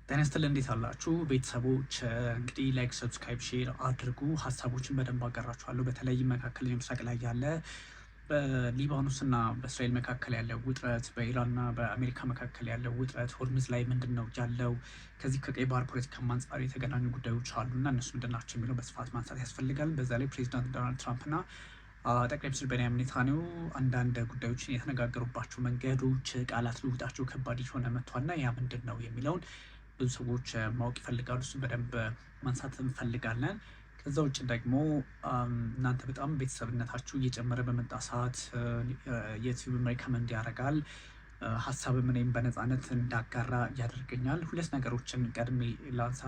ጤና ይስጥልኝ እንዴት አላችሁ ቤተሰቦች? እንግዲህ ላይክ ሰብስክራይብ ሼር አድርጉ። ሀሳቦችን በደንብ አቀራችኋለሁ። በተለይ መካከለኛው ምስራቅ ላይ ያለ በሊባኖስና በእስራኤል መካከል ያለው ውጥረት፣ በኢራንና በአሜሪካ መካከል ያለው ውጥረት፣ ሆርሙዝ ላይ ምንድን ነው ያለው፣ ከዚህ ከቀይ ባህር ፖለቲካ አንጻር የተገናኙ ጉዳዮች አሉና እነሱ ምንድን ናቸው የሚለው በስፋት ማንሳት ያስፈልጋል። በዛ ላይ ፕሬዚዳንት ዶናልድ ትራምፕና ጠቅላይ ሚኒስትር ቤንያሚን ኔታንያሁ አንዳንድ ጉዳዮችን የተነጋገሩባቸው መንገዶች፣ ቃላት ልውውጣቸው ከባድ እየሆነ መጥቷልና ያ ምንድን ነው የሚለውን ብዙ ሰዎች ማወቅ ይፈልጋሉ። እሱ በደንብ ማንሳት እንፈልጋለን። ከዛ ውጭ ደግሞ እናንተ በጣም ቤተሰብነታችሁ እየጨመረ በመጣ ሰዓት የዩቲዩብ ሪከመንድ ያደርጋል፣ ሀሳብም እኔም በነፃነት እንዳጋራ ያደርገኛል። ሁለት ነገሮችን ቀድሜ ላንሳ።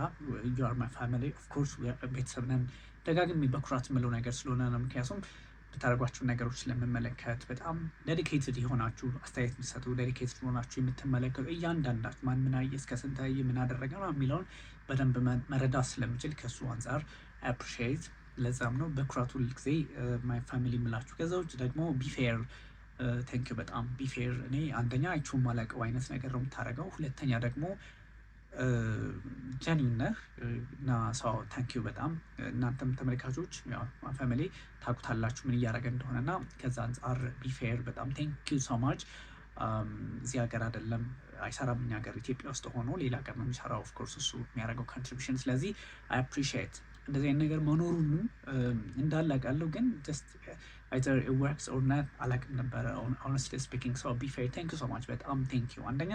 ዩ አር ማይ ፋሚሊ ኦፍ ኮርስ ቤተሰብ ነን። ደጋግሜ በኩራት የምለው ነገር ስለሆነ ነው። ምክንያቱም ብታደርጓቸው ነገሮች ስለምመለከት በጣም ዴዲኬትድ የሆናችሁ አስተያየት የምትሰጡ ዴዲኬትድ የሆናችሁ የምትመለከቱ እያንዳንዳችሁ ማን ምን አየ እስከ ስንት አየ ምን አደረገ ነው የሚለውን በደንብ መረዳት ስለምችል ከእሱ አንጻር አፕሪሺየት። ለዛም ነው በኩራት ሁል ጊዜ ማይ ፋሚሊ የምላችሁ። ከዛ ውጭ ደግሞ ቢፌር ቴንክ በጣም ቢፌር። እኔ አንደኛ አይቼው ማላውቀው አይነት ነገር ነው የምታደርገው። ሁለተኛ ደግሞ ጀኒውን ነህ እና ሰው ታንኪዩ በጣም። እናንተም ተመልካቾች ፋሚሊ ታውቁታላችሁ ምን እያደረገ እንደሆነ እና ከዛ አንጻር ቢፌር በጣም ቴንኪዩ ሶ ማች። እዚህ ሀገር አይደለም አይሰራም፣ እኛ ሀገር ኢትዮጵያ ውስጥ ሆኖ ሌላ ሀገር ነው የሚሰራው። ኦፍኮርስ እሱ የሚያደርገው ኮንትሪቢሽን። ስለዚህ አይ አፕሪሺየት እንደዚህ አይነት ነገር መኖሩን እንዳለ አውቃለሁ፣ ግን ጀስት አይዘር ኢት ወርክስ ኦር ናት አላውቅም ነበረ ሆነስትሊ ስፒኪንግ። ሶ ቢፌር ቴንኪዩ ሶ ማች በጣም ቴንኪዩ። አንደኛ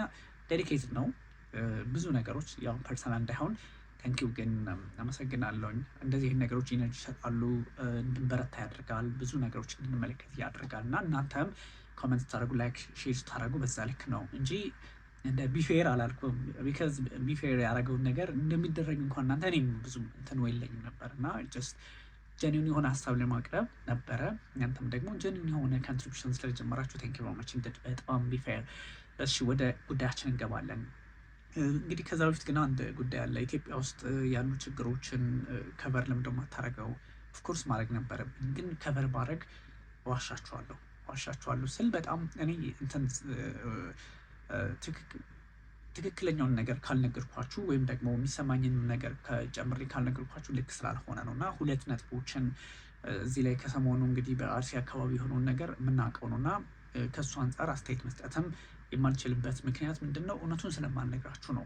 ዴዲኬትድ ነው ብዙ ነገሮች ያው ፐርሰናል እንዳይሆን ታንኪው ግን አመሰግናለሁኝ። እንደዚህ አይነት ነገሮች ኢነርጂ ይሰጣሉ፣ እንድንበረታ ያደርጋል፣ ብዙ ነገሮች እንድንመለከት ያደርጋል። እና እናንተም ኮመንት ታደርጉ ላይክ ሼር ታደርጉ በዛ ልክ ነው እንጂ እንደ ቢፌር አላልኩም። ቢካዝ ቢፌር ያደረገውን ነገር እንደሚደረግ እንኳን እናንተ እኔም ብዙ እንትን የለኝም ነበር እና ጀስት ጀኒውን የሆነ ሀሳብ ለማቅረብ ነበረ። እናንተም ደግሞ ጀኒውን የሆነ ኮንትሪቢሽን ስለጀመራችሁ ታንኪው ቨሪ ማች በጣም ቢፌር። እሺ ወደ ጉዳያችን እንገባለን። እንግዲህ ከዛ በፊት ግን አንድ ጉዳይ አለ። ኢትዮጵያ ውስጥ ያሉ ችግሮችን ከቨር ለምንድን ነው የማታደርገው? ኦፍኮርስ ማድረግ ነበረብኝ፣ ግን ከቨር ማድረግ ዋሻችኋለሁ ስል በጣም እኔ እንትን ትክክለኛውን ነገር ካልነገርኳችሁ ወይም ደግሞ የሚሰማኝን ነገር ከጨምሬ ካልነገርኳችሁ ልክ ስላልሆነ ነው። እና ሁለት ነጥቦችን እዚህ ላይ ከሰሞኑ እንግዲህ በአርሲ አካባቢ የሆነውን ነገር የምናውቀው ነው እና ከእሱ አንጻር አስተያየት መስጠትም የማልችልበት ምክንያት ምንድን ነው? እውነቱን ስለማልነግራችሁ ነው።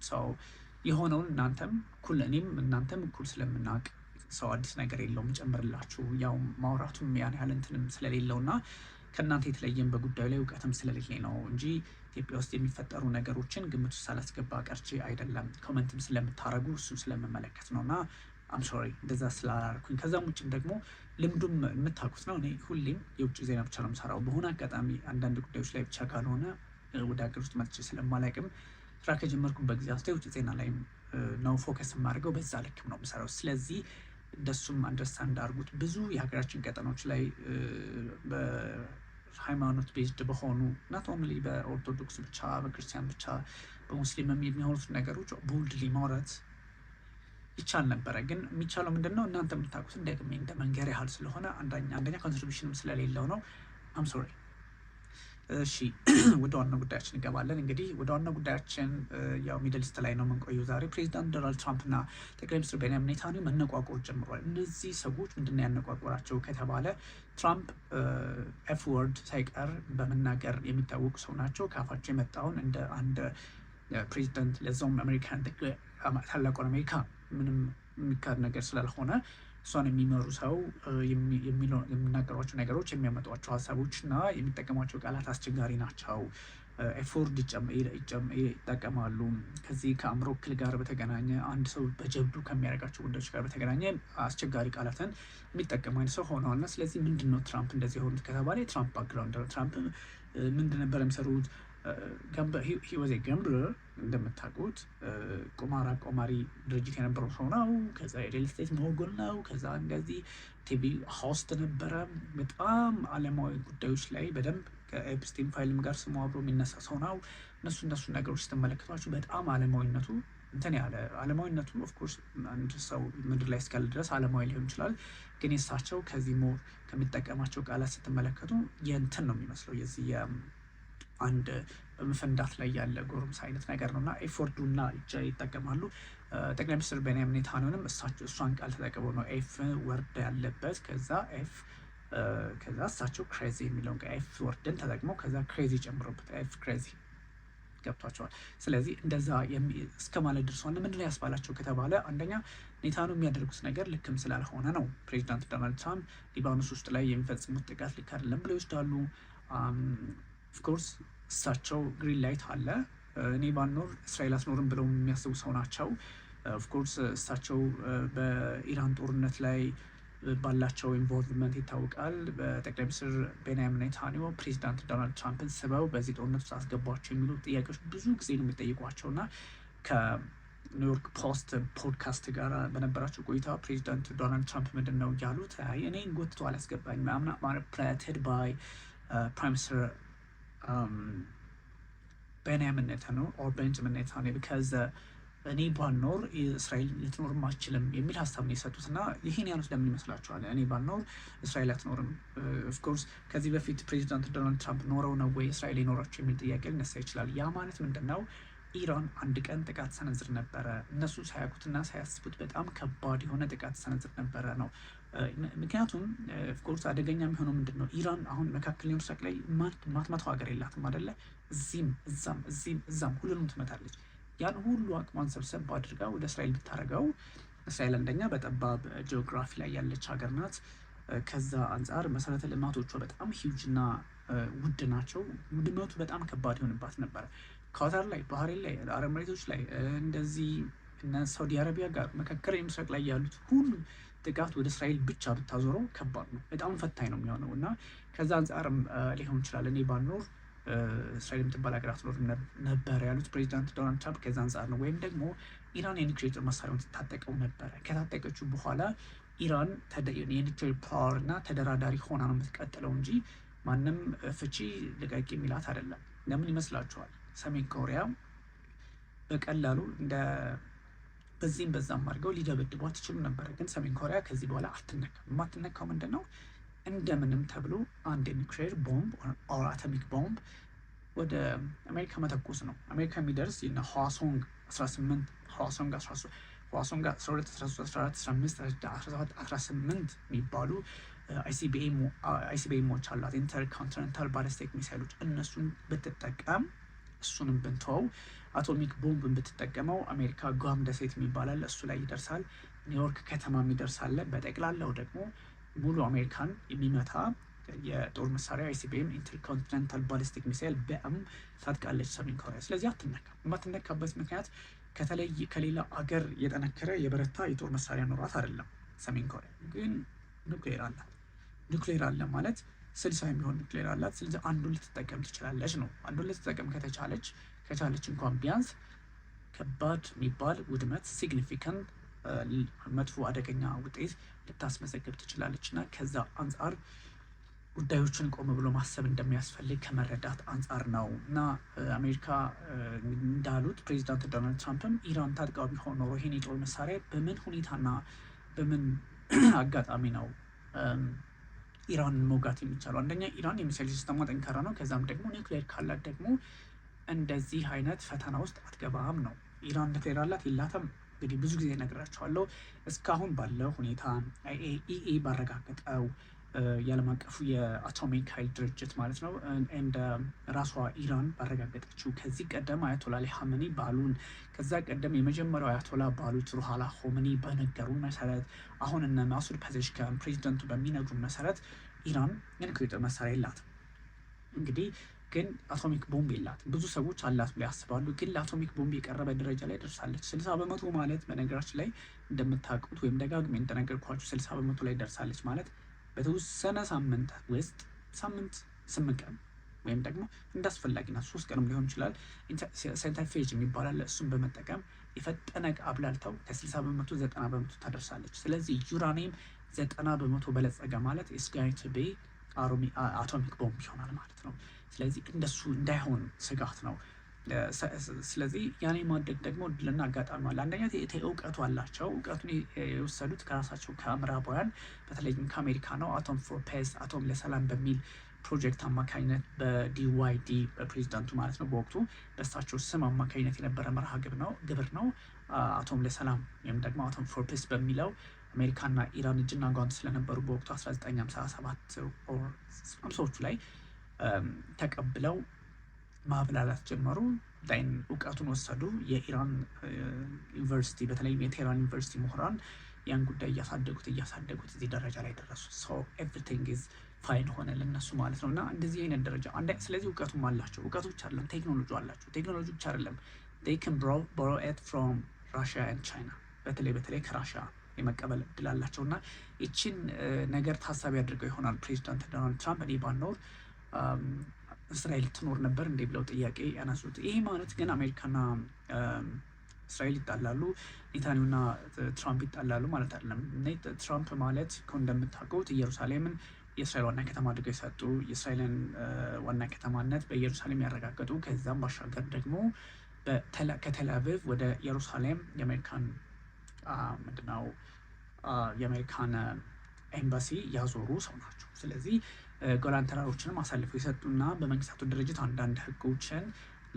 ሰው የሆነውን እናንተም እኩል እኔም እናንተም እኩል ስለምናውቅ ሰው አዲስ ነገር የለውም ጨምርላችሁ። ያው ማውራቱም ያን ያህል እንትንም ስለሌለው እና ከእናንተ የተለየም በጉዳዩ ላይ እውቀትም ስለሌለኝ ነው እንጂ ኢትዮጵያ ውስጥ የሚፈጠሩ ነገሮችን ግምት ውስጥ ሳላስገባ ቀርቼ አይደለም። ኮመንትም ስለምታደርጉ እሱን ስለምመለከት ነው እና አም ሶሪ እንደዛ ስላላልኩኝ። ከዛም ውጭም ደግሞ ልምዱም የምታውቁት ነው። እኔ ሁሌም የውጭ ዜና ብቻ ነው የምሰራው። በሆነ አጋጣሚ አንዳንድ ጉዳዮች ላይ ብቻ ካልሆነ ወደ ሀገር ውስጥ መጥቼ ስለማላውቅም ስራ ከጀመርኩበት ጊዜ አንስቶ የውጭ ዜና ላይ ነው ፎከስ የማደርገው። በዛ ልክም ነው የምሰራው። ስለዚህ እንደሱም አንደርስታንድ አድርጉት። ብዙ የሀገራችን ቀጠናዎች ላይ በሃይማኖት ቤዝድ በሆኑ ናት ኦንሊ በኦርቶዶክስ ብቻ በክርስቲያን ብቻ በሙስሊምም የሚሆኑት ነገሮች ቦልድሊ ማውራት ይቻል ነበረ። ግን የሚቻለው ምንድን ነው? እናንተ የምታውቁትን ደግሜ እንደ መንገር ያህል ስለሆነ አንደኛ ኮንትሪቢሽንም ስለሌለው ነው። አም ሶሪ። እሺ ወደ ዋና ጉዳያችን እንገባለን። እንግዲህ ወደ ዋና ጉዳያችን ያው ሚድል ኢስት ላይ ነው የምንቆየው ዛሬ። ፕሬዚዳንት ዶናልድ ትራምፕ እና ጠቅላይ ሚኒስትር ቤንያሚን ኔታንያሁ መነቋቆር ጀምሯል። እነዚህ ሰዎች ምንድን ነው ያነቋቆራቸው ከተባለ ትራምፕ ኤፍ ወርድ ሳይቀር በመናገር የሚታወቁ ሰው ናቸው። ከአፋቸው የመጣውን እንደ አንድ ፕሬዚዳንት ለዛውም አሜሪካን ታላቁን አሜሪካ ምንም የሚካድ ነገር ስላልሆነ እሷን የሚመሩ ሰው የሚናገሯቸው ነገሮች የሚያመጧቸው ሀሳቦች እና የሚጠቀሟቸው ቃላት አስቸጋሪ ናቸው። ኤፎርድ ይጠቀማሉ። ከዚህ ከአእምሮ እክል ጋር በተገናኘ አንድ ሰው በጀብዱ ከሚያደርጋቸው ጉዳዮች ጋር በተገናኘ አስቸጋሪ ቃላትን የሚጠቀሙ አይነት ሰው ሆነዋልና ስለዚህ ምንድን ነው ትራምፕ እንደዚህ የሆኑት ከተባለ የትራምፕ ባክግራውንድ ነው። ትራምፕ ምንድን ነበር የሚሰሩት? ሂወዜ ገምብለር እንደምታውቁት ቆማሪ ድርጅት የነበረው ሰው ነው። ከዛ የሪል ስቴት መጎል ነው። ከዛ እንደዚህ ቲቪ ሆስት ነበረ። በጣም አለማዊ ጉዳዮች ላይ በደንብ ከኤፕስቲን ፋይልም ጋር ስሙ አብሮ የሚነሳ ሰው ነው። እነሱ ነገሮች ስትመለከቷቸው በጣም አለማዊነቱ እንትን ያለ አለማዊነቱ ኦፍኮርስ አንድ ሰው ምድር ላይ እስካለ ድረስ አለማዊ ሊሆን ይችላል። ግን የሳቸው ከዚህ ሞር ከሚጠቀማቸው ቃላት ስትመለከቱ የእንትን ነው የሚመስለው የዚህ አንድ በመፈንዳት ላይ ያለ ጎረምሳ አይነት ነገር ነው እና ኤፍ ወርዱና እጃ ይጠቀማሉ። ጠቅላይ ሚኒስትር ቤንያሚን ኔታንያሁንም እሷን ቃል ተጠቅመው ነው ኤፍ ወርድ ያለበት ከዛ ኤፍ ከዛ እሳቸው ክሬዚ የሚለውን ኤፍ ወርድን ተጠቅመው ከዛ ክሬዚ ጨምሮበት ኤፍ ክሬዚ ገብቷቸዋል። ስለዚህ እንደዛ እስከ ማለት ደርሷል። ምንድን ነው ያስባላቸው ከተባለ አንደኛ ኔታንያሁ የሚያደርጉት ነገር ልክም ስላልሆነ ነው። ፕሬዚዳንት ዶናልድ ትራምፕ ሊባኖስ ውስጥ ላይ የሚፈጽሙት ጥቃት ልክ አይደለም ብለው ይወስዳሉ። ኦፍኮርስ እሳቸው ግሪን ላይት አለ እኔ ባልኖር እስራኤል አትኖርም ብለው የሚያስቡ ሰው ናቸው። ኦፍኮርስ እሳቸው በኢራን ጦርነት ላይ ባላቸው ኢንቮልቭመንት ይታወቃል። በጠቅላይ ሚኒስትር ቤንያሚን ኔታንያሁ ፕሬዚዳንት ዶናልድ ትራምፕን ስበው በዚህ ጦርነት ውስጥ አስገቧቸው የሚሉ ጥያቄዎች ብዙ ጊዜ ነው የሚጠይቋቸው እና ከኒውዮርክ ፖስት ፖድካስት ጋር በነበራቸው ቆይታ ፕሬዚዳንት ዶናልድ ትራምፕ ምንድን ነው ያሉት? እኔን ጎትቶ አላስገባኝም አምና ፕላትድ ባይ ፕራይም ሚኒስትር ቤንያሚን ኔታንያሁ ኦር ቤንጃሚን ኔታንያሁ ቢካዝ እኔ ባልኖር እስራኤል ልትኖርም አትችልም የሚል ሀሳብ ነው የሰጡት እና ይህን ያሉት ለምን ይመስላችኋል? እኔ ባልኖር እስራኤል አትኖርም። ኦፍኮርስ ከዚህ በፊት ፕሬዚዳንት ዶናልድ ትራምፕ ኖረው ነው ወይ እስራኤል የኖራቸው የሚል ጥያቄ ሊነሳ ይችላል። ያ ማለት ምንድን ነው? ኢራን አንድ ቀን ጥቃት ሰነዝር ነበረ። እነሱ ሳያውቁትና ሳያስቡት በጣም ከባድ የሆነ ጥቃት ሰነዝር ነበረ ነው። ምክንያቱም ኦፍኮርስ አደገኛ የሚሆነው ምንድን ነው? ኢራን አሁን መካከለኛው ምስራቅ ላይ ማትመታው ሀገር የላትም አይደለ? እዚህም እዛም ሁሉንም ትመታለች። ያን ሁሉ አቅሟን ሰብሰብ አድርጋ ወደ እስራኤል ብታደርገው እስራኤል አንደኛ በጠባብ ጂኦግራፊ ላይ ያለች ሀገር ናት። ከዛ አንጻር መሰረተ ልማቶቿ በጣም ሂውጅ እና ውድ ናቸው። ውድመቱ በጣም ከባድ ይሆንባት ነበረ። ካታር ላይ፣ ባህሬን ላይ፣ አረብ መሬቶች ላይ እንደዚህ እነ ሳውዲ አረቢያ ጋር መካከለኛው ምስራቅ ላይ ያሉት ሁሉ ጥቃት ወደ እስራኤል ብቻ ብታዞረው ከባድ ነው፣ በጣም ፈታኝ ነው የሚሆነው እና ከዛ አንጻርም ሊሆን ይችላል እኔ ባልኖር እስራኤል የምትባል ሀገር አትኖርም ነበር ያሉት ፕሬዚዳንት ዶናልድ ትራምፕ ከዛ አንጻር ነው። ወይም ደግሞ ኢራን የኒውክሌር ጦር መሳሪያውን ትታጠቀው ነበረ። ከታጠቀችው በኋላ ኢራን የኒውክሌር ፓወር እና ተደራዳሪ ሆና ነው የምትቀጥለው እንጂ ማንም ፍቺ ልቀቂ የሚላት አይደለም። ለምን ይመስላችኋል? ሰሜን ኮሪያ በቀላሉ በዚህም በዛም አድርገው ሊደበድቧት ይችሉ ነበረ። ግን ሰሜን ኮሪያ ከዚህ በኋላ አትነካም። የማትነካው ምንድን ነው? እንደምንም ተብሎ አንድ የኒውክሌር ቦምብ ኦር አቶሚክ ቦምብ ወደ አሜሪካ መተኮስ ነው። አሜሪካ የሚደርስ ህዋሶንግ 18 ህዋሶንግ 12 13 14 15 17 18 የሚባሉ አይሲቢኤሞች አላት፣ ኢንተርኮንቲኔንታል ባሊስቲክ ሚሳይሎች። እነሱን ብትጠቀም እሱንም ብንተወው አቶሚክ ቦምብን ብትጠቀመው አሜሪካ ጓም ደሴት የሚባላል እሱ ላይ ይደርሳል። ኒውዮርክ ከተማ የሚደርሳለ። በጠቅላላው ደግሞ ሙሉ አሜሪካን የሚመታ የጦር መሳሪያ አይሲቢኤም ኢንተርኮንቲኔንታል ባሊስቲክ ሚሳይል በአም ታጥቃለች ሰሜን ኮሪያ። ስለዚህ አትነካም። የማትነካበት ምክንያት ከሌላ አገር የጠነከረ የበረታ የጦር መሳሪያ ኖሯት አይደለም። ሰሜን ኮሪያ ግን ኑክሌር አላት። ኑክሌር አለ ማለት 60 የሚሆን ኑክሌር አላት። ስለዚህ አንዱን ልትጠቀም ትችላለች ነው። አንዱን ልትጠቀም ከቻለች እንኳን ቢያንስ ከባድ የሚባል ውድመት ሲግኒፊካንት መጥፎ አደገኛ ውጤት ልታስመዘግብ ትችላለች እና ከዛ አንጻር ጉዳዮችን ቆም ብሎ ማሰብ እንደሚያስፈልግ ከመረዳት አንጻር ነው እና አሜሪካ እንዳሉት ፕሬዚዳንት ዶናልድ ትራምፕም ኢራን ታጥቃው ቢሆን ኖሮ ይህን የጦር መሳሪያ በምን ሁኔታና በምን አጋጣሚ ነው ኢራን መውጋት የሚቻለው? አንደኛ ኢራን የሚሳይል ሲስተማ ጠንካራ ነው። ከዛም ደግሞ ኒውክሌር ካላት ደግሞ እንደዚህ አይነት ፈተና ውስጥ አትገባም ነው። ኢራን ኒውክሌር አላት የላትም? እንግዲህ ብዙ ጊዜ እነግራቸዋለሁ። እስካሁን ባለው ሁኔታ ኢኤ ባረጋገጠው የዓለም አቀፉ የአቶሚክ ኃይል ድርጅት ማለት ነው እንደ ራሷ ኢራን ባረጋገጠችው ከዚህ ቀደም አያቶላ አሊ ሀመኒ ባሉን ከዛ ቀደም የመጀመሪያው አያቶላ ባሉት ሩሃላ ሆመኒ በነገሩ መሰረት አሁን እነ ማሱድ ፐዜሽኪያን ፕሬዚደንቱ በሚነግሩ መሰረት ኢራን የኒውክሌር ጦር መሳሪያ የላትም። እንግዲህ ግን አቶሚክ ቦምብ የላትም። ብዙ ሰዎች አላት ብለው ያስባሉ። ግን ለአቶሚክ ቦምብ የቀረበ ደረጃ ላይ ደርሳለች። 60% ማለት በነገራችን ላይ እንደምታውቁት ወይም ደጋግሜ እንደነገርኳችሁ 60% ላይ ደርሳለች ማለት በተወሰነ ሳምንት ውስጥ 8 ቀን ወይም ደግሞ እንዳስፈላጊና 3 ቀንም ሊሆን ይችላል ሴንትሪፌጅ የሚባላል እሱን በመጠቀም የፈጠነ አብላልተው ከ60% 90% ታደርሳለች። ስለዚህ ዩራኒየም 90% በለጸገ ማለት ኢስ ጎይንግ ቱ ቢ አቶሚክ ቦምብ ይሆናል ማለት ነው። ስለዚህ እንደሱ እንዳይሆን ስጋት ነው። ስለዚህ ያኔ ማድረግ ደግሞ እድልና አጋጣሚ አለ። አንደኛ እውቀቱ አላቸው። እውቀቱን የወሰዱት ከራሳቸው ከምዕራባውያን በተለይም ከአሜሪካ ነው። አቶም ፎር ፔስ አቶም ለሰላም በሚል ፕሮጀክት አማካኝነት በዲዋይዲ በፕሬዚዳንቱ ማለት ነው በወቅቱ በእሳቸው ስም አማካኝነት የነበረ መርሃ ግብር ነው። አቶም ለሰላም ወይም ደግሞ አቶም ፎር ፒስ በሚለው አሜሪካና ኢራን እጅና ጓንት ስለነበሩ በወቅቱ 1957 50ዎቹ ላይ ተቀብለው ማብላላት ጀመሩ። ዳይን እውቀቱን ወሰዱ። የኢራን ዩኒቨርሲቲ በተለይም የቴህራን ዩኒቨርሲቲ ምሁራን ያን ጉዳይ እያሳደጉት እዚህ ደረጃ ላይ ደረሱ። ሶ ኤቭሪቲንግ ኢዝ ፋይን ሆነ ለነሱ ማለት ነው። እና እንደዚህ አይነት ደረጃ ስለዚህ እውቀቱም አላቸው። እውቀቱ ብቻ አይደለም ቴክኖሎጂ አላቸው። ቴክኖሎጂ ብቻ አይደለም they can borrow it from Russia and China በተለይ ከራሽያ የመቀበል እድል አላቸው። እና ይችን ነገር ታሳቢ አድርገው ይሆናል ፕሬዚዳንት ዶናልድ ትራምፕ እኔ ባልኖር እስራኤል ትኖር ነበር እንዴ ብለው ጥያቄ ያነሱት። ይሄ ማለት ግን አሜሪካና እስራኤል ይጣላሉ፣ ኔታንያሁና ትራምፕ ይጣላሉ ማለት አይደለም። ትራምፕ ማለት እንደምታውቁት ኢየሩሳሌምን የእስራኤል ዋና ከተማ አድርገው የሰጡ የእስራኤልን ዋና ከተማነት በኢየሩሳሌም ያረጋገጡ ከዛም ባሻገር ደግሞ ከቴል አቪቭ ወደ ኢየሩሳሌም የአሜሪካን ምንድነው የአሜሪካን ኤምባሲ ያዞሩ ሰው ናቸው። ስለዚህ ጎላን ተራሮችንም አሳልፈው የሰጡና በመንግስታቱ ድርጅት አንዳንድ ህጎችን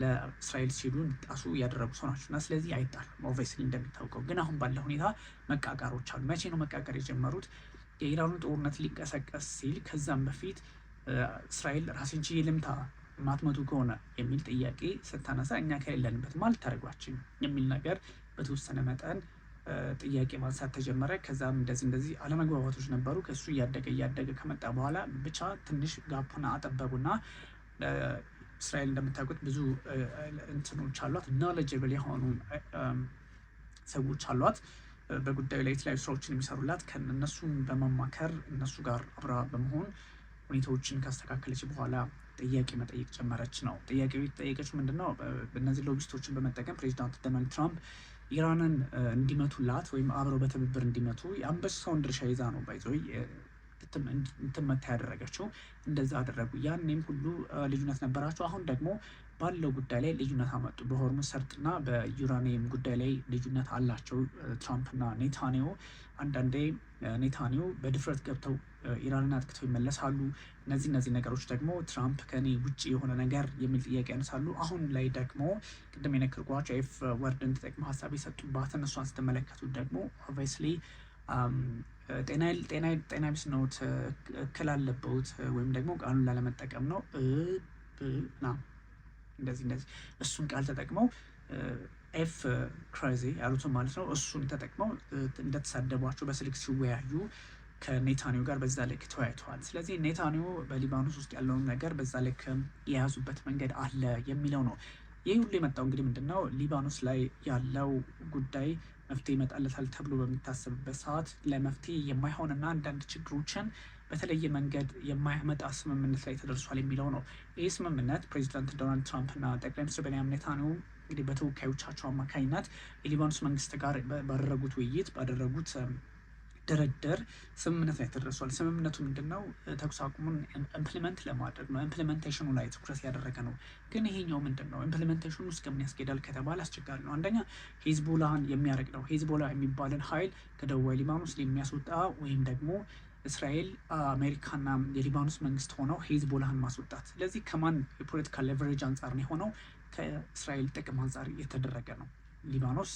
ለእስራኤል ሲሉ እንዲጣሱ ያደረጉ ሰው ናቸው። እና ስለዚህ አይጣሉም ኦብቪየስሊ እንደሚታወቀው። ግን አሁን ባለ ሁኔታ መቃቃሮች አሉ። መቼ ነው መቃቀር የጀመሩት? የኢራኑ ጦርነት ሊቀሰቀስ ሲል ከዛም በፊት እስራኤል ራሴን ችዬ ልምታ ማትመቱ ከሆነ የሚል ጥያቄ ስታነሳ እኛ ከሌለንበት ማለት ታደርጓችን የሚል ነገር በተወሰነ መጠን ጥያቄ ማንሳት ተጀመረ። ከዛም እንደዚህ አለመግባባቶች ነበሩ። ከሱ እያደገ ከመጣ በኋላ ብቻ ትንሽ ጋፑን አጠበቡና እስራኤል እንደምታውቁት ብዙ እንትኖች አሏት፣ ኖሌጀብል የሆኑ ሰዎች አሏት በጉዳዩ ላይ የተለያዩ ስራዎችን የሚሰሩላት። ከእነሱን በመማከር እነሱ ጋር አብራ በመሆን ሁኔታዎችን ካስተካከለች በኋላ ጥያቄ መጠየቅ ጀመረች ነው። ጥያቄ ጠየቀች ምንድነው? እነዚህ ሎቢስቶችን በመጠቀም ፕሬዚዳንት ዶናልድ ትራምፕ ኢራንን እንዲመቱላት ወይም አብረው በትብብር እንዲመቱ የአንበሳውን ድርሻ ይዛ ነው ባይዞ እንድትመታ ያደረገችው። እንደዛ አደረጉ። ያኔም ሁሉ ልዩነት ነበራቸው። አሁን ደግሞ ባለው ጉዳይ ላይ ልዩነት አመጡ። በሆርሙዝ ሰርጥና በዩራኒየም ጉዳይ ላይ ልዩነት አላቸው ትራምፕና ኔታንያሁ። አንዳንዴ ኔታንያሁ በድፍረት ገብተው ኢራንን አጥቅተው ይመለሳሉ። እነዚህ ነገሮች ደግሞ ትራምፕ ከኔ ውጭ የሆነ ነገር የሚል ጥያቄ ያነሳሉ። አሁን ላይ ደግሞ ቅድም የነገርኳቸው ኤፍ ወርድን ተጠቅመው ሀሳብ የሰጡባትን እሷን ስትመለከቱት ደግሞ ኦብቪየስሊ ጤና ቢስ ነው፣ እክል አለበት ወይም ደግሞ ቃሉን ላለመጠቀም ነው ና እንደዚህ እሱን ቃል ተጠቅመው ኤፍ ክራዚ ያሉትን ማለት ነው። እሱን ተጠቅመው እንደተሳደቧቸው በስልክ ሲወያዩ ከኔታንያሁ ጋር በዛ ልክ ተወያይተዋል። ስለዚህ ኔታንያሁ በሊባኖስ ውስጥ ያለውን ነገር በዛ ልክ የያዙበት መንገድ አለ የሚለው ነው። ይህ ሁሉ የመጣው እንግዲህ ምንድነው ሊባኖስ ላይ ያለው ጉዳይ መፍትሄ ይመጣለታል ተብሎ በሚታሰብበት ሰዓት ለመፍትሄ የማይሆንና አንዳንድ ችግሮችን በተለየ መንገድ የማያመጣ ስምምነት ላይ ተደርሷል የሚለው ነው። ይህ ስምምነት ፕሬዚዳንት ዶናልድ ትራምፕ እና ጠቅላይ ሚኒስትር ቤንያሚን ኔታንያሁ እንግዲህ በተወካዮቻቸው አማካኝነት የሊባኖስ መንግስት ጋር ባደረጉት ውይይት ባደረጉት ድርድር ስምምነት ላይ ተደርሷል። ስምምነቱ ምንድነው? ተኩስ አቁሙን ኢምፕሊመንት ለማድረግ ነው። ኢምፕሊሜንቴሽኑ ላይ ትኩረት ያደረገ ነው። ግን ይሄኛው ምንድነው? ኢምፕሊሜንቴሽኑ እስከምን ያስኬዳል ከተባለ አስቸጋሪ ነው። አንደኛ ሂዝቦላህን የሚያደርግ ነው። ሂዝቦላ የሚባልን ኃይል ከደቡባዊ ሊባኖስ የሚያስወጣ ወይም ደግሞ እስራኤል አሜሪካና የሊባኖስ መንግስት ሆነው ሂዝቦላህን ማስወጣት። ስለዚህ ከማን የፖለቲካ ሌቨሬጅ አንጻር ነው የሆነው? ከእስራኤል ጥቅም አንጻር የተደረገ ነው። ሊባኖስ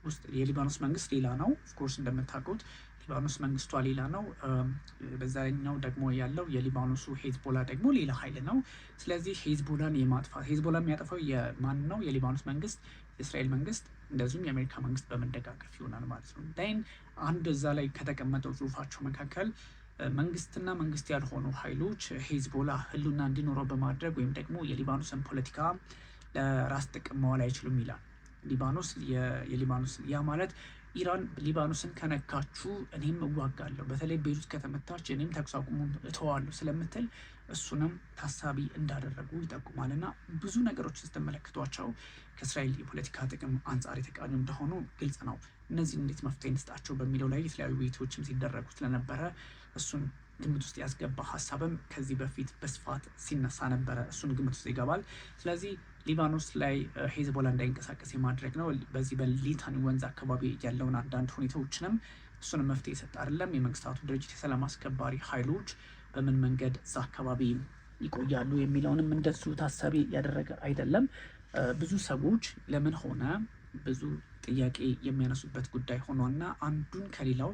ውስጥ የሊባኖስ መንግስት ሌላ ነው። ኦፍኮርስ እንደምታውቁት ሊባኖስ መንግስቷ ሌላ ነው። በዛኛው ደግሞ ያለው የሊባኖሱ ሄዝቦላ ደግሞ ሌላ ኃይል ነው። ስለዚህ ሄዝቦላን የማጥፋት ሄዝቦላ የሚያጠፋው የማን ነው? የሊባኖስ መንግስት፣ የእስራኤል መንግስት እንደዚሁም የአሜሪካ መንግስት በመደጋገፍ ይሆናል ማለት ነው። ዳይን አንድ እዛ ላይ ከተቀመጠው ጽሁፋቸው መካከል መንግስትና መንግስት ያልሆኑ ኃይሎች ሄዝቦላ ህልውና እንዲኖረው በማድረግ ወይም ደግሞ የሊባኖስን ፖለቲካ ለራስ ጥቅም መዋል አይችሉም ይላል። የሊባኖስ ያ ማለት ኢራን ሊባኖስን ከነካችሁ እኔም እዋጋለሁ፣ በተለይ ቤይሩት ከተመታች እኔም ተኩስ አቁሙን እተዋለሁ ስለምትል እሱንም ታሳቢ እንዳደረጉ ይጠቁማል። እና ብዙ ነገሮች ስትመለከቷቸው ከእስራኤል የፖለቲካ ጥቅም አንጻር የተቃኙ እንደሆኑ ግልጽ ነው። እነዚህ እንዴት መፍትሄ እንስጣቸው በሚለው ላይ የተለያዩ ውይይቶችም ሲደረጉ ስለነበረ እሱን ግምት ውስጥ ያስገባ ሀሳብም ከዚህ በፊት በስፋት ሲነሳ ነበረ። እሱን ግምት ውስጥ ይገባል። ስለዚህ ሊባኖስ ላይ ሄዝቦላ እንዳይንቀሳቀስ የማድረግ ነው። በዚህ በሊታኒ ወንዝ አካባቢ ያለውን አንዳንድ ሁኔታዎችንም እሱንም መፍትሄ የሰጠ አይደለም። የመንግስታቱ ድርጅት የሰላም አስከባሪ ኃይሎች በምን መንገድ እዛ አካባቢ ይቆያሉ የሚለውንም እንደሱ ታሳቢ ያደረገ አይደለም። ብዙ ሰዎች ለምን ሆነ ብዙ ጥያቄ የሚያነሱበት ጉዳይ ሆኖና አንዱን ከሌላው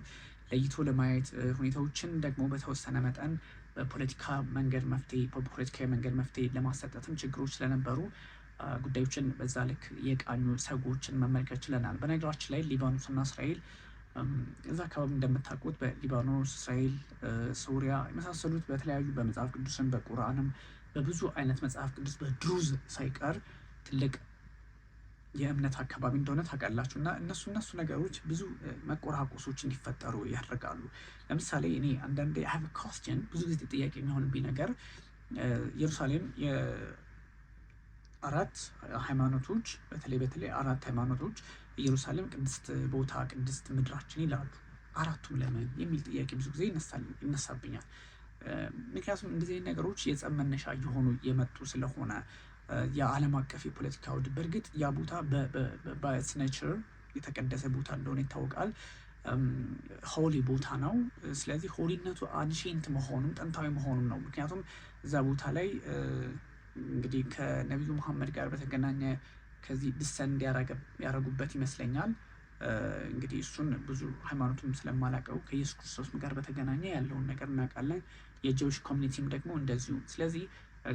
ለይቶ ለማየት ሁኔታዎችን ደግሞ በተወሰነ መጠን በፖለቲካዊ መንገድ መፍትሄ ለማሰጠትም ችግሮች ስለነበሩ ጉዳዮችን በዛ ልክ የቃኙ ሰዎችን መመልከት ችለናል። በነገራችን ላይ ሊባኖስና እስራኤል እዛ አካባቢ እንደምታውቁት በሊባኖስ፣ እስራኤል፣ ሶሪያ የመሳሰሉት በተለያዩ በመጽሐፍ ቅዱስም በቁርአንም በብዙ አይነት መጽሐፍ ቅዱስ በድሩዝ ሳይቀር ትልቅ የእምነት አካባቢ እንደሆነ ታውቃላችሁ። እና እነሱ ነገሮች ብዙ መቆራቆሶች እንዲፈጠሩ ያደርጋሉ። ለምሳሌ እኔ አንዳንዴ ሀቭ ኮስችን ብዙ ጊዜ ጥያቄ የሚሆንብኝ ነገር ኢየሩሳሌም የአራት ሃይማኖቶች በተለይ አራት ሃይማኖቶች ኢየሩሳሌም ቅድስት ቦታ ቅድስት ምድራችን ይላሉ። አራቱም ለምን የሚል ጥያቄ ብዙ ጊዜ ይነሳብኛል። ምክንያቱም እንደዚህ ነገሮች የጸብ መነሻ እየሆኑ የመጡ ስለሆነ የዓለም አቀፍ የፖለቲካ ውድ በእርግጥ ያ ቦታ በስኔቸር የተቀደሰ ቦታ እንደሆነ ይታወቃል። ሆሊ ቦታ ነው። ስለዚህ ሆሊነቱ አንሼንት መሆኑም ጥንታዊ መሆኑም ነው። ምክንያቱም እዛ ቦታ ላይ እንግዲህ ከነቢዩ መሐመድ ጋር በተገናኘ ከዚህ ድሰንድ ያደረጉበት ይመስለኛል። እንግዲህ እሱን ብዙ ሃይማኖቱም ስለማላውቀው ከኢየሱስ ክርስቶስ ጋር በተገናኘ ያለውን ነገር እናውቃለን። የጀዊሽ ኮሚኒቲም ደግሞ እንደዚሁ። ስለዚህ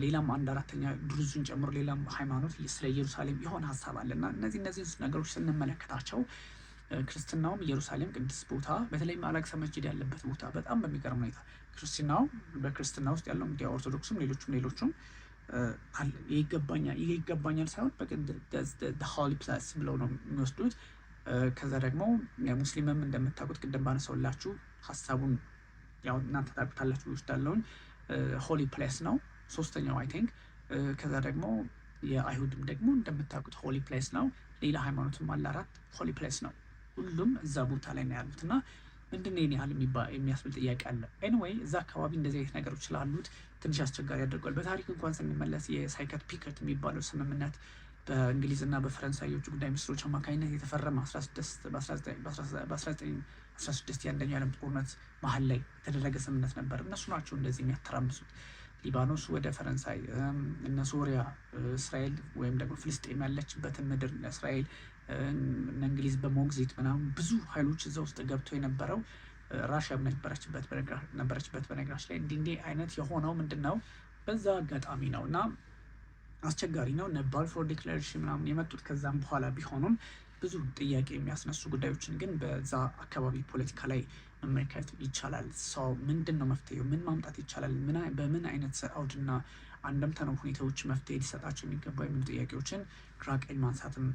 ሌላም አንድ አራተኛ ድሩዝን ጨምሮ ሌላም ሃይማኖት ስለ ኢየሩሳሌም የሆነ ሀሳብ አለ እና እነዚህ ነገሮች ስንመለከታቸው ክርስትናውም ኢየሩሳሌም ቅድስት ቦታ በተለይም አላቅሳ መስጂድ ያለበት ቦታ በጣም በሚገርም ሁኔታ በክርስትና ውስጥ ያለው እንግዲህ ኦርቶዶክሱም ሌሎቹም ይገባኛል ሳይሆን ሆሊ ፕሌስ ብለው ነው የሚወስዱት። ከዛ ደግሞ ሙስሊምም እንደምታውቁት ቅድም ባነሳውላችሁ ሀሳቡን ያው እናንተ ታውቁታላችሁ ውስዳለውን ሆሊ ፕሌስ ነው ሶስተኛው አይ ቲንክ። ከዛ ደግሞ የአይሁድም ደግሞ እንደምታውቁት ሆሊ ፕሌስ ነው። ሌላ ሃይማኖትም አለ አራት ሆሊ ፕሌስ ነው። ሁሉም እዛ ቦታ ላይ ነው ያሉት እና ምንድነው ይሄን ያህል የሚያስብል ጥያቄ አለ። ኤኒዌይ እዛ አካባቢ እንደዚህ አይነት ነገሮች ስላሉት ትንሽ አስቸጋሪ ያደርገዋል። በታሪክ እንኳን ስንመለስ የሳይከት ፒከት የሚባለው ስምምነት በእንግሊዝና በፈረንሳይ የውጭ ጉዳይ ሚኒስትሮች አማካኝነት የተፈረመ 1916 የአንደኛው የዓለም ጦርነት መሀል ላይ የተደረገ ስምምነት ነበር። እነሱ ናቸው እንደዚህ የሚያተራምሱት። ሊባኖስ ወደ ፈረንሳይ፣ እነ ሶሪያ እስራኤል ወይም ደግሞ ፍልስጤም ያለችበትን ምድር ለእስራኤል እነ እንግሊዝ በሞግዚት ምናምን ብዙ ኃይሎች እዛ ውስጥ ገብቶ የነበረው ራሽያም ነበረችበት በነገራችን ላይ እንዲህ አይነት የሆነው ምንድን ነው በዛ አጋጣሚ ነው እና አስቸጋሪ ነው። እነ ባልፎር ዲክላሬሽን ምናምን የመጡት ከዛም በኋላ ቢሆኑም ብዙ ጥያቄ የሚያስነሱ ጉዳዮችን ግን በዛ አካባቢ ፖለቲካ ላይ መመልከት ይቻላል። ሰው ምንድን ነው መፍትሄው? ምን ማምጣት ይቻላል? በምን አይነት አውድና አንድምታ ነው ሁኔታዎች መፍትሄ ሊሰጣቸው የሚገባ የሚሉ ጥያቄዎችን ግራ ቀኝ ማንሳትም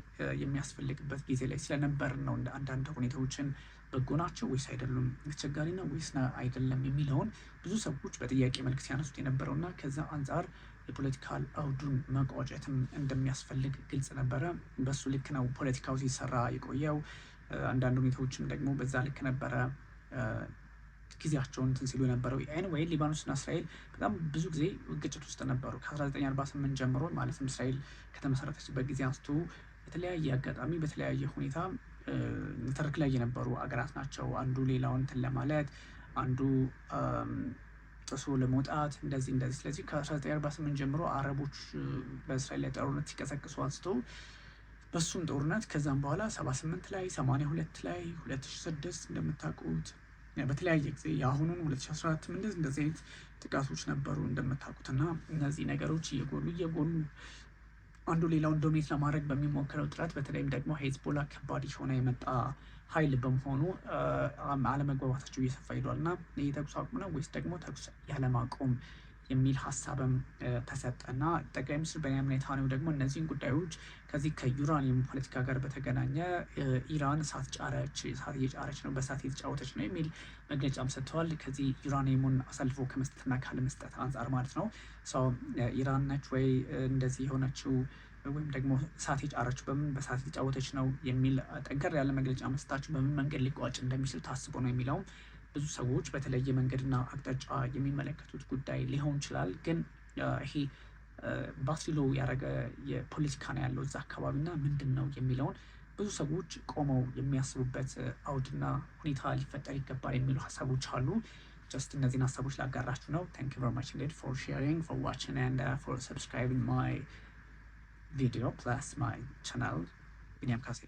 የሚያስፈልግበት ጊዜ ላይ ስለነበር ነው። እንደ አንዳንድ ሁኔታዎችን በጎ ናቸው ወይስ አይደሉም፣ አስቸጋሪ ነው ወይስ አይደለም የሚለውን ብዙ ሰዎች በጥያቄ መልክ ሲያነሱት የነበረውና ከዛ አንጻር የፖለቲካል አውዱን መቋጨትም እንደሚያስፈልግ ግልጽ ነበረ። በሱ ልክ ነው ፖለቲካው ሲሰራ የቆየው። አንዳንድ ሁኔታዎችም ደግሞ በዛ ልክ ነበረ ጊዜያቸውን እንትን ሲሉ የነበረው። ኤኒዌይ ሊባኖስና እስራኤል በጣም ብዙ ጊዜ ግጭት ውስጥ ነበሩ። ከ1948 ጀምሮ ማለትም እስራኤል ከተመሰረተችበት ጊዜ አንስቶ በተለያየ አጋጣሚ በተለያየ ሁኔታ ንትርክ ላይ የነበሩ አገራት ናቸው። አንዱ ሌላውን እንትን ለማለት አንዱ ጥሶ ለመውጣት እንደዚህ። ስለዚህ ከ1948 ጀምሮ አረቦች በእስራኤል ላይ ጦርነት ሲቀሰቅሱ አንስቶ በሱም ጦርነት ከዛም በኋላ 78 ላይ 82 ላይ 2006 እንደምታውቁት በተለያየ ጊዜ የአሁኑን 2014 እንደዚህ አይነት ጥቃቶች ነበሩ እንደምታውቁት እና እነዚህ ነገሮች እየጎሉ አንዱ ሌላውን ዶሚኔት ለማድረግ በሚሞክረው ጥረት በተለይም ደግሞ ሄዝቦላ ከባድ የሆነ የመጣ ኃይል በመሆኑ አለመግባባታቸው እየሰፋ ሄዷል እና ይህ ተኩስ አቁም ነው ወይስ ደግሞ ተኩስ ያለማቆም የሚል ሀሳብም ተሰጠና ጠቅላይ ሚኒስትር ቤንያሚን ኔታንያሁ ደግሞ እነዚህን ጉዳዮች ከዚህ ከዩራኒየም ፖለቲካ ጋር በተገናኘ ኢራን እሳት እየጫረች ነው፣ በእሳት የተጫወተች ነው የሚል መግለጫም ሰጥተዋል። ከዚህ ዩራኒየሙን አሳልፎ ከመስጠትና ካለመስጠት አንጻር ማለት ነው። ሰው ኢራን ነች ወይ እንደዚህ የሆነችው ወይም ደግሞ እሳት የጫረችው በእሳት የተጫወተች ነው የሚል ጠንከር ያለ መግለጫ መስጠታቸው በምን መንገድ ሊቋጭ እንደሚችል ታስቦ ነው የሚለውም ብዙ ሰዎች በተለየ መንገድና አቅጣጫ የሚመለከቱት ጉዳይ ሊሆን ይችላል። ግን ይሄ ባትሪሎ ያደረገ የፖለቲካ ነው ያለው እዛ አካባቢና ምንድን ነው የሚለውን ብዙ ሰዎች ቆመው የሚያስቡበት አውድና ሁኔታ ሊፈጠር ይገባል የሚሉ ሀሳቦች አሉ። ጀስት እነዚህን ሀሳቦች ላጋራችሁ ነው። ታንክ ዩ ቨሪ ማች እንግዲህ ፎር ሼሪንግ ፎር ዋችንግ ኤንድ ፎር ሰብስክራይቢንግ ማይ ቪዲዮ ፕላስ ማይ ቻናል ቢኒያም ካሴ